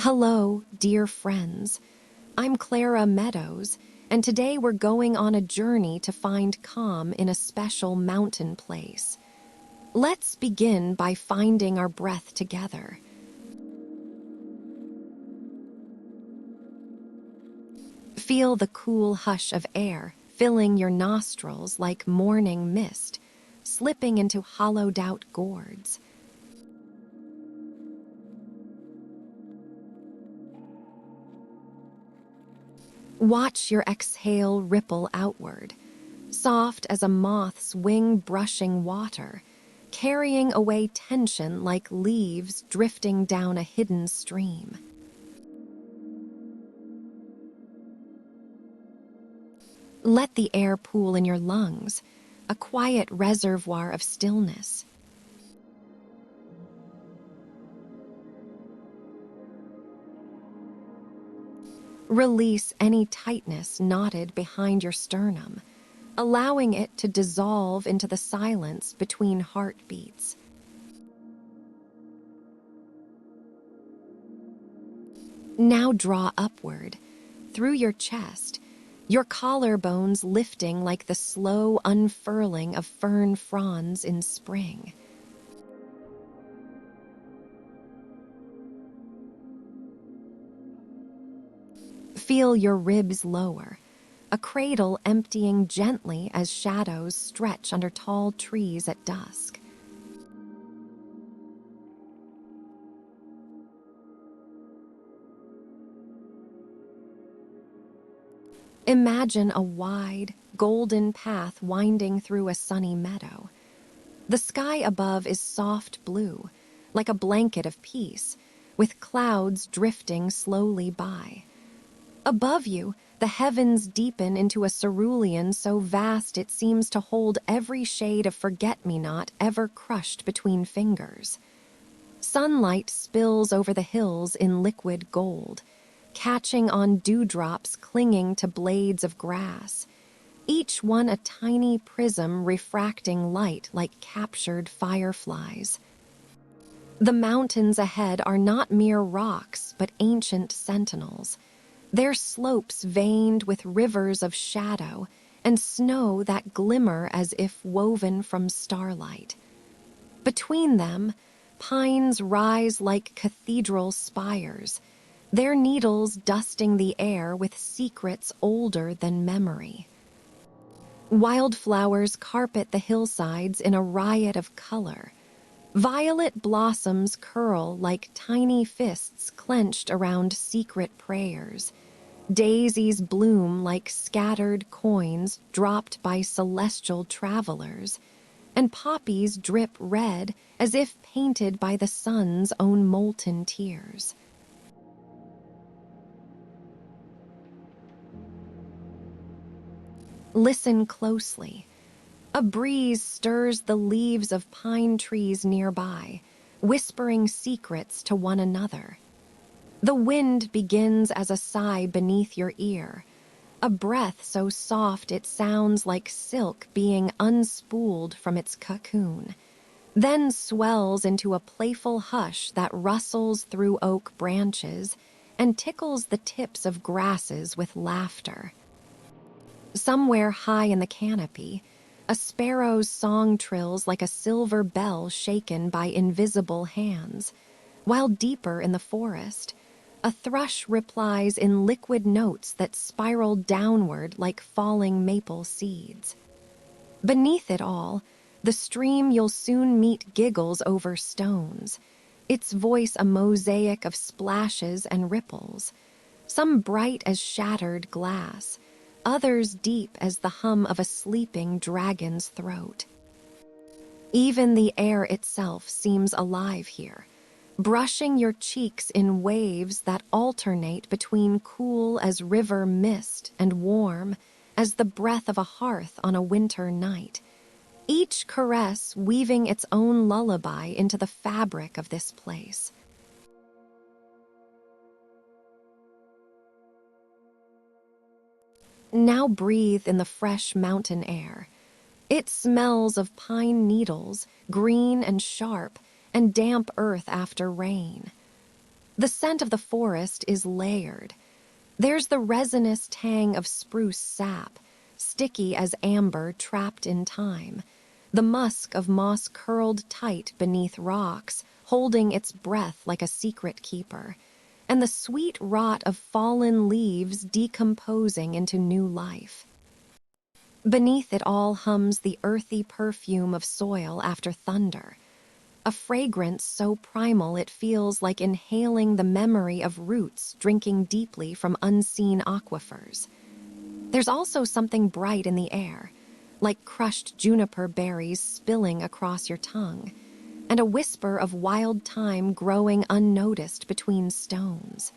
Hello, dear friends. I'm Clara Meadows, and today we're going on a journey to find calm in a special mountain place. Let's begin by finding our breath together. Feel the cool hush of air filling your nostrils like morning mist, slipping into hollowed-out gourds. Watch your exhale ripple outward, soft as a moth's wing brushing water, carrying away tension like leaves drifting down a hidden stream. Let the air pool in your lungs, a quiet reservoir of stillness. Release any tightness knotted behind your sternum, allowing it to dissolve into the silence between heartbeats. Now draw upward, through your chest, your collarbones lifting like the slow unfurling of fern fronds in spring. Feel your ribs lower, a cradle emptying gently as shadows stretch under tall trees at dusk. Imagine a wide, golden path winding through a sunny meadow. The sky above is soft blue, like a blanket of peace, with clouds drifting slowly by. Above you, the heavens deepen into a cerulean so vast it seems to hold every shade of forget-me-not ever crushed between fingers. Sunlight spills over the hills in liquid gold, catching on dewdrops clinging to blades of grass, each one a tiny prism refracting light like captured fireflies. The mountains ahead are not mere rocks, but ancient sentinels, their slopes veined with rivers of shadow and snow that glimmer as if woven from starlight. Between them, pines rise like cathedral spires, their needles dusting the air with secrets older than memory. Wildflowers carpet the hillsides in a riot of color. Violet blossoms curl like tiny fists clenched around secret prayers. Daisies bloom like scattered coins dropped by celestial travelers, and poppies drip red as if painted by the sun's own molten tears. Listen closely. A breeze stirs the leaves of pine trees nearby, whispering secrets to one another. The wind begins as a sigh beneath your ear, a breath so soft it sounds like silk being unspooled from its cocoon, then swells into a playful hush that rustles through oak branches and tickles the tips of grasses with laughter. Somewhere high in the canopy, a sparrow's song trills like a silver bell shaken by invisible hands, while deeper in the forest, a thrush replies in liquid notes that spiral downward like falling maple seeds. Beneath it all, the stream you'll soon meet giggles over stones, its voice a mosaic of splashes and ripples, some bright as shattered glass, others deep as the hum of a sleeping dragon's throat. Even the air itself seems alive here, brushing your cheeks in waves that alternate between cool as river mist and warm as the breath of a hearth on a winter night, each caress weaving its own lullaby into the fabric of this place. Now breathe in the fresh mountain air. It smells of pine needles, green and sharp, and damp earth after rain. The scent of the forest is layered. There's the resinous tang of spruce sap, sticky as amber trapped in time. The musk of moss curled tight beneath rocks, holding its breath like a secret keeper. And the sweet rot of fallen leaves decomposing into new life. Beneath it all hums the earthy perfume of soil after thunder, a fragrance so primal it feels like inhaling the memory of roots drinking deeply from unseen aquifers. There's also something bright in the air, like crushed juniper berries spilling across your tongue, and a whisper of wild thyme growing unnoticed between stones.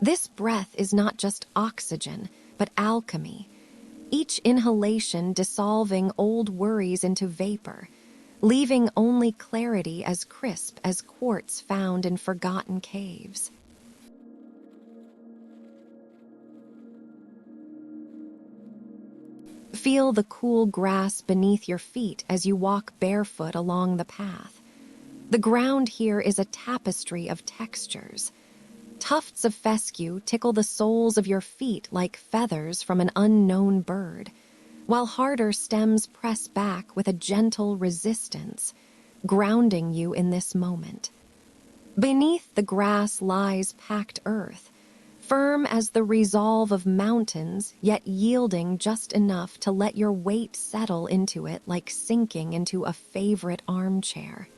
This breath is not just oxygen, but alchemy, each inhalation dissolving old worries into vapor, leaving only clarity as crisp as quartz found in forgotten caves. Feel the cool grass beneath your feet as you walk barefoot along the path. The ground here is a tapestry of textures. Tufts of fescue tickle the soles of your feet like feathers from an unknown bird, while harder stems press back with a gentle resistance, grounding you in this moment. Beneath the grass lies packed earth, firm as the resolve of mountains, yet yielding just enough to let your weight settle into it like sinking into a favorite armchair.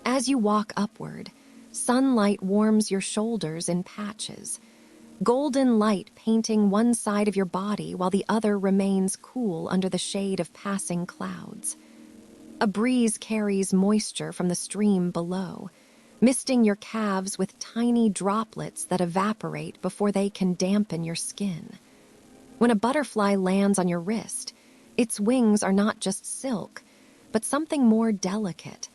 As you walk upward, sunlight warms your shoulders in patches, golden light painting one side of your body while the other remains cool under the shade of passing clouds. A breeze carries moisture from the stream below, misting your calves with tiny droplets that evaporate before they can dampen your skin. When a butterfly lands on your wrist, its wings are not just silk, but something more delicate,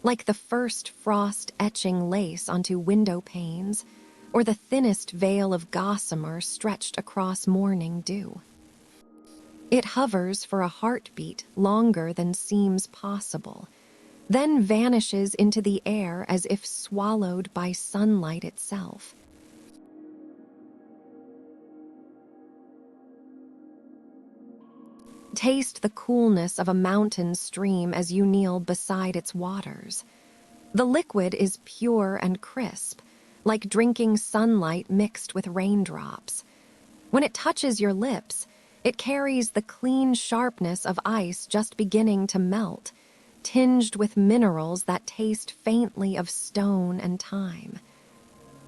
like the first frost etching lace onto window panes, or the thinnest veil of gossamer stretched across morning dew. It hovers for a heartbeat longer than seems possible, then vanishes into the air as if swallowed by sunlight itself. Taste the coolness of a mountain stream as you kneel beside its waters. The liquid is pure and crisp, like drinking sunlight mixed with raindrops. When it touches your lips, it carries the clean sharpness of ice just beginning to melt, tinged with minerals that taste faintly of stone and time.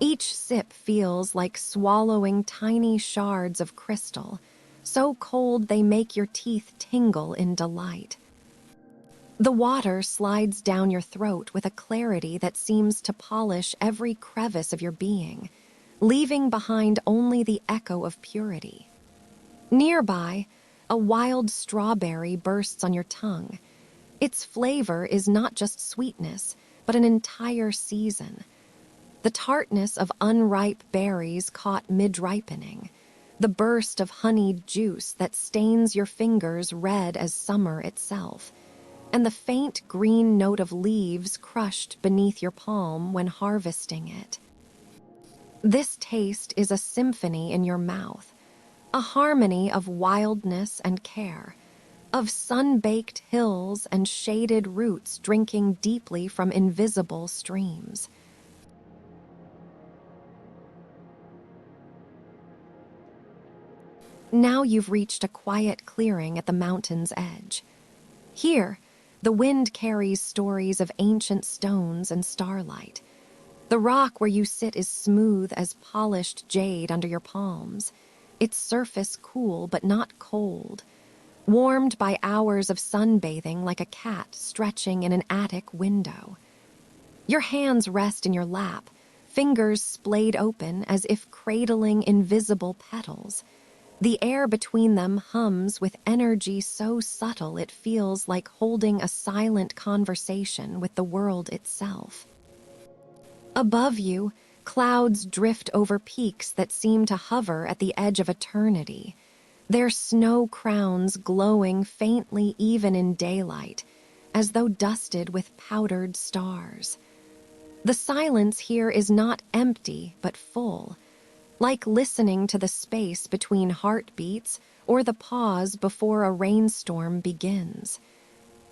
Each sip feels like swallowing tiny shards of crystal, so cold they make your teeth tingle in delight. The water slides down your throat with a clarity that seems to polish every crevice of your being, leaving behind only the echo of purity. Nearby, a wild strawberry bursts on your tongue. Its flavor is not just sweetness, but an entire season. The tartness of unripe berries caught mid-ripening, the burst of honeyed juice that stains your fingers red as summer itself, and the faint green note of leaves crushed beneath your palm when harvesting it. This taste is a symphony in your mouth, a harmony of wildness and care, of sun-baked hills and shaded roots drinking deeply from invisible streams. Now you've reached a quiet clearing at the mountain's edge. Here, the wind carries stories of ancient stones and starlight. The rock where you sit is smooth as polished jade under your palms, its surface cool but not cold, warmed by hours of sunbathing like a cat stretching in an attic window. Your hands rest in your lap, fingers splayed open as if cradling invisible petals. The air between them hums with energy so subtle it feels like holding a silent conversation with the world itself. Above you, clouds drift over peaks that seem to hover at the edge of eternity, their snow crowns glowing faintly even in daylight, as though dusted with powdered stars. The silence here is not empty, but full, like listening to the space between heartbeats or the pause before a rainstorm begins.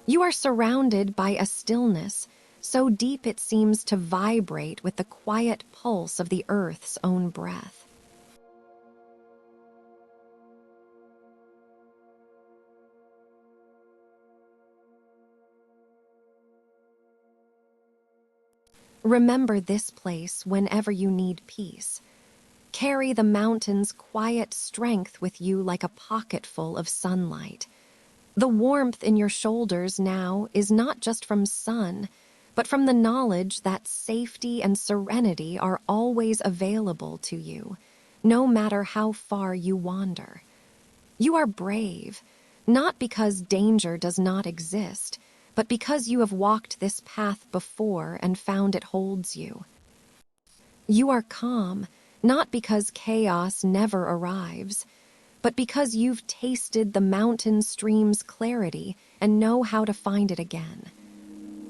You are surrounded by a stillness so deep it seems to vibrate with the quiet pulse of the earth's own breath. Remember this place whenever you need peace. Carry the mountain's quiet strength with you like a pocketful of sunlight. The warmth in your shoulders now is not just from sun, but from the knowledge that safety and serenity are always available to you, no matter how far you wander. You are brave, not because danger does not exist, but because you have walked this path before and found it holds you. You are calm, not because chaos never arrives, but because you've tasted the mountain stream's clarity and know how to find it again.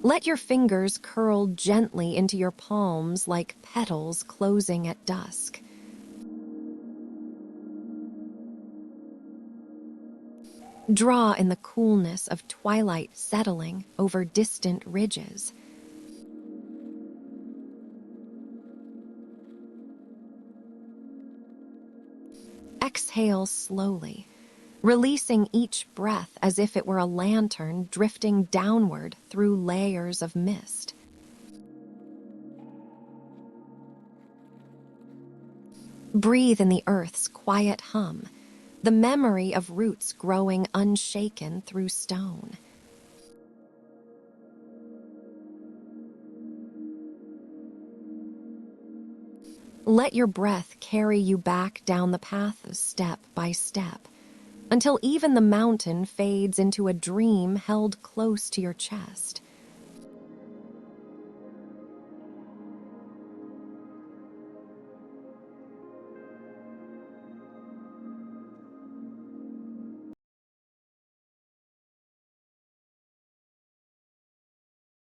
Let your fingers curl gently into your palms like petals closing at dusk. Draw in the coolness of twilight settling over distant ridges. Exhale slowly, releasing each breath as if it were a lantern drifting downward through layers of mist. Breathe in the earth's quiet hum, the memory of roots growing unshaken through stone. Let your breath carry you back down the path step by step, until even the mountain fades into a dream held close to your chest.